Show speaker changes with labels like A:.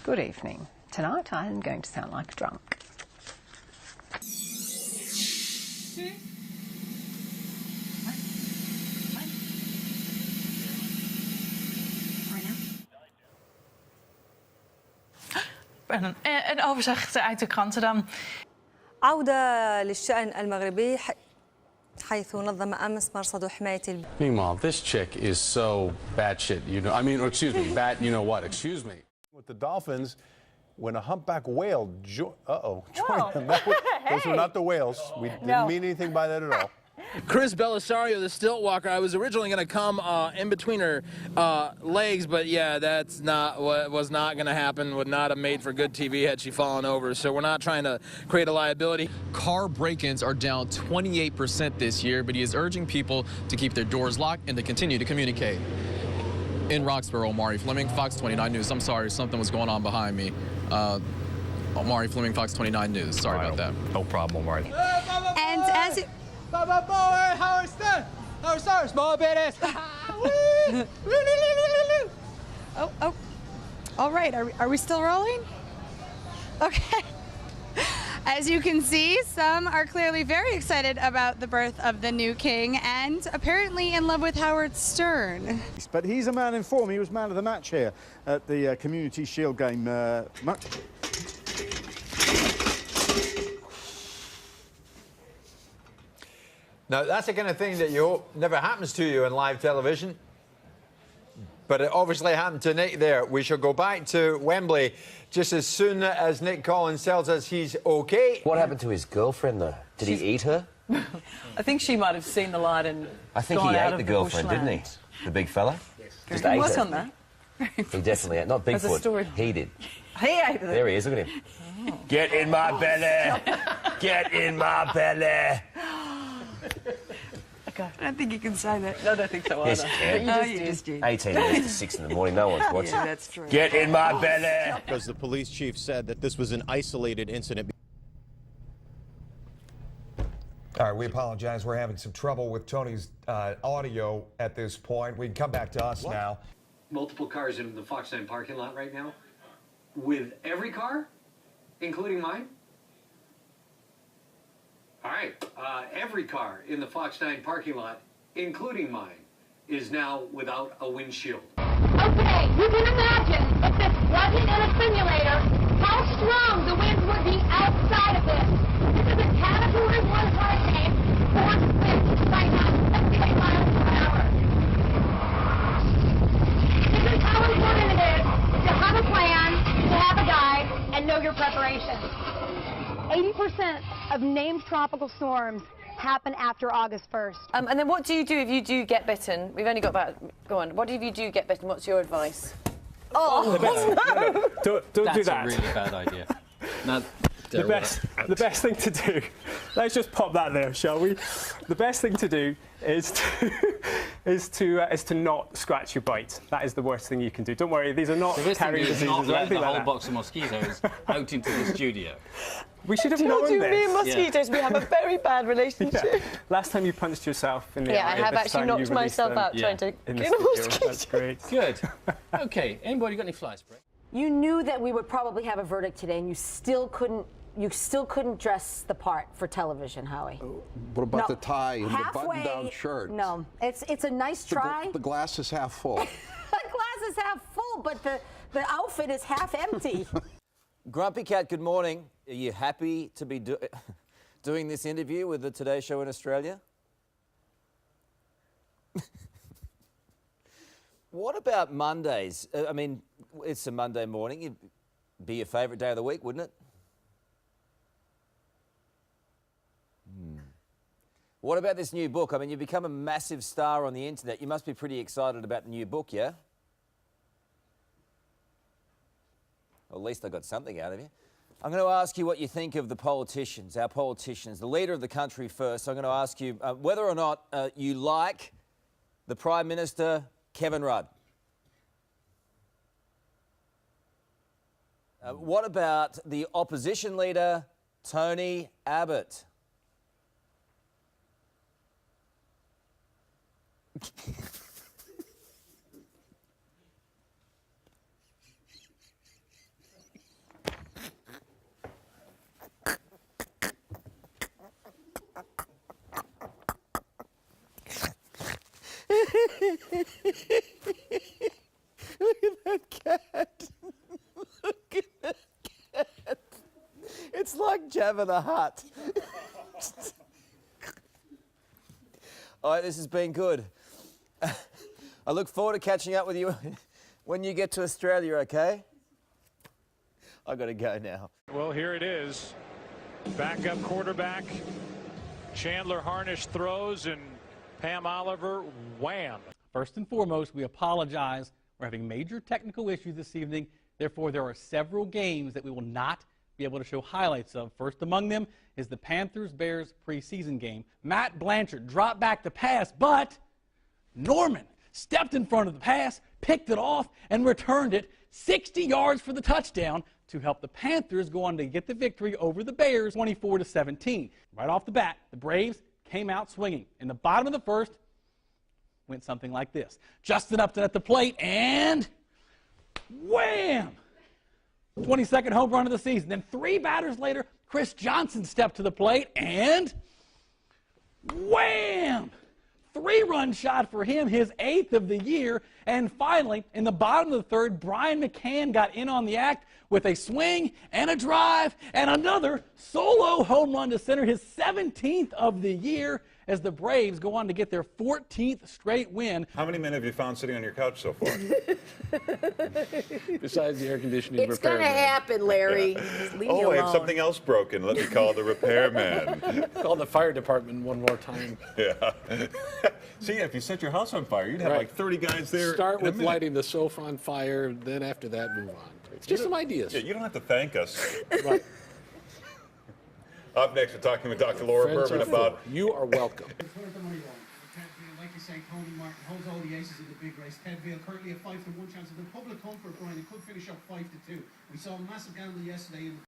A: Good evening. Tonight I'm going to sound like a drunk.
B: Een overzicht uit de kranten dan.
C: عودة للشأن المغربي حيث نظم أمس مرصد حماية
D: Meanwhile, this chick is so batshit, excuse me, bat, you know what, excuse me.
E: With the Dolphins, when a humpback whale joined them. Those were not the whales. We didn't mean anything by that at all.
F: Chris Belisario, the stilt walker, I was originally going to come in between her legs, but yeah, that's not what was not going to happen. Would not have made for good TV had she fallen over. So we're not trying to create a liability.
G: Car break-ins are down 28% this year, but he is urging people to keep their doors locked and to continue to communicate. In Roxborough, Omari Fleming, Fox 29 News. I'm sorry, something was going on behind me. Omari Fleming, Fox 29 News. Sorry about that.
E: No problem, Omari.
C: And as it...
F: Howard Stern, small bit
B: Oh. All right, are we still rolling? Okay. As you can see, some are clearly very excited about the birth of the new king and apparently in love with Howard Stern.
H: But he's a man in form. He was man of the match here at the Community Shield game.
I: Now, that's the kind of thing that you hope never happens to you in live television. But it obviously happened to Nick there. We shall go back to Wembley just as soon as Nick Collins tells us he's OK.
J: What happened to his girlfriend, though? Did he eat her?
K: I think she might have seen the light and
J: I think he ate the girlfriend, didn't he? The big fella?
K: Yes.
J: Just
K: He
J: ate
K: was
J: her.
K: on that.
J: He definitely ate. Not
K: There's a
J: Bigfoot.
K: story.
J: He did.
K: He ate it.
J: There he is. Look at him. Get in my belly. Get in my belly.
K: Okay. I don't think you can say that. No, I don't think so either.
J: Yes, you can.
K: But you just did.
J: 18 minutes to 6 in the morning. No one's watching.
K: Yeah, that's true.
J: Get in my belly.
E: Because the police chief said that this was an isolated incident.
L: All right, we apologize. We're having some trouble with Tony's audio at this point. We can come back to us now.
M: Multiple cars in the Fox 9 parking lot right now. With every car, including mine. All right, every car in the Fox 9 parking lot, including mine, is now without a windshield.
N: Okay, you can imagine if this wasn't in a simulator, how strong the winds would be outside of this. This is a Category 1 hurricane, force winds right now, 78 miles per hour. This is how important it is to have a plan, to have a guide, and know your preparation. 80% of named tropical storms happen after August 1st.
K: And then what do you do if you do get bitten? We've only got about... Go on. What if you do get bitten? What's your advice? Oh, no!
O: Don't do that.
P: That's a really bad idea.
O: The best thing to do, let's just pop that there, shall we? The best thing to do is to not scratch your bite. That is the worst thing you can do. Don't worry, these are not carrier diseases
P: not
O: or
P: let
O: anything
P: the
O: like
P: whole
O: that.
P: box of mosquitoes out into the studio.
O: We should have known
K: you,
O: this.
K: me and mosquitoes, we have a very bad relationship.
O: Yeah. Last time you punched yourself in the eye.
K: Yeah, I have
O: this
K: actually
O: time
K: knocked
O: you released
K: myself
O: them
K: out trying to
O: in the
K: kill a
O: studio.
K: mosquito.
O: That's great.
P: Good. Okay, anybody got any fly spray?
Q: You knew that we would probably have a verdict today, and you still couldn't dress the part for television, Howie.
R: What about
Q: No,
R: the tie and the
Q: halfway-
R: button-down shirt?
Q: No, it's a nice try.
R: The glass is half full.
Q: The glass is half full, but the outfit is half empty.
I: Grumpy Cat, good morning. Are you happy to be doing this interview with the Today Show in Australia? What about Mondays? I mean, it's a Monday morning. It'd be your favourite day of the week, wouldn't it? What about this new book? I mean, you've become a massive star on the internet. You must be pretty excited about the new book, yeah? Well, at least I got something out of you. I'm going to ask you what you think of the politicians, our politicians, the leader of the country first. I'm going to ask you whether or not you like the Prime Minister, Kevin Rudd. What about the opposition leader, Tony Abbott? Look at that cat. Look at that cat. It's like Jabba the Hutt. All right, this has been good. I look forward to catching up with you when you get to Australia, okay? I got to go now.
R: Well, here it is. Backup quarterback. Chandler Harnish throws, and Pam Oliver, wham.
S: First and foremost, we apologize. We're having major technical issues this evening. Therefore, there are several games that we will not be able to show highlights of. First among them is the Panthers-Bears preseason game. Matt Blanchard dropped back the pass, but Norman stepped in front of the pass, picked it off, and returned it 60 yards for the touchdown to help the Panthers go on to get the victory over the Bears 24-17. Right off the bat, the Braves came out swinging. In the bottom of the first, went something like this. Justin Upton at the plate, and wham! 22nd home run of the season. Then 3 batters later, Chris Johnson stepped to the plate, and wham! 3-run shot for him, his 8th of the year. And finally, in the bottom of the third, Brian McCann got in on the act with a swing and a drive and another solo home run to center, his 17th of the year, as the Braves go on to get their 14th straight win.
T: How many men have you found sitting on your couch so far?
P: Besides the air conditioning
Q: It's going to happen, Larry. Just leave me
T: Oh, I have
Q: alone.
T: something else broken. Let me call the repairman.
P: Call the fire department one more time.
T: Yeah. See, if you set your house on fire, you'd have like 30 guys there.
P: Start
T: in a
P: with
T: minute.
P: lighting the sofa on fire, then after that, move on. It's just some ideas.
T: Yeah, you don't have to thank us.
P: Right.
T: Up next, we're talking with Dr. Laura
P: Friends
T: Berman
P: are full.
T: about...
P: You are welcome.
U: Like you say, Tony Martin holds all the aces in the big race. Ted Vale currently a 5-1 chance of the public comfort, Brian. It could finish up 5-2. We saw a massive gamble yesterday in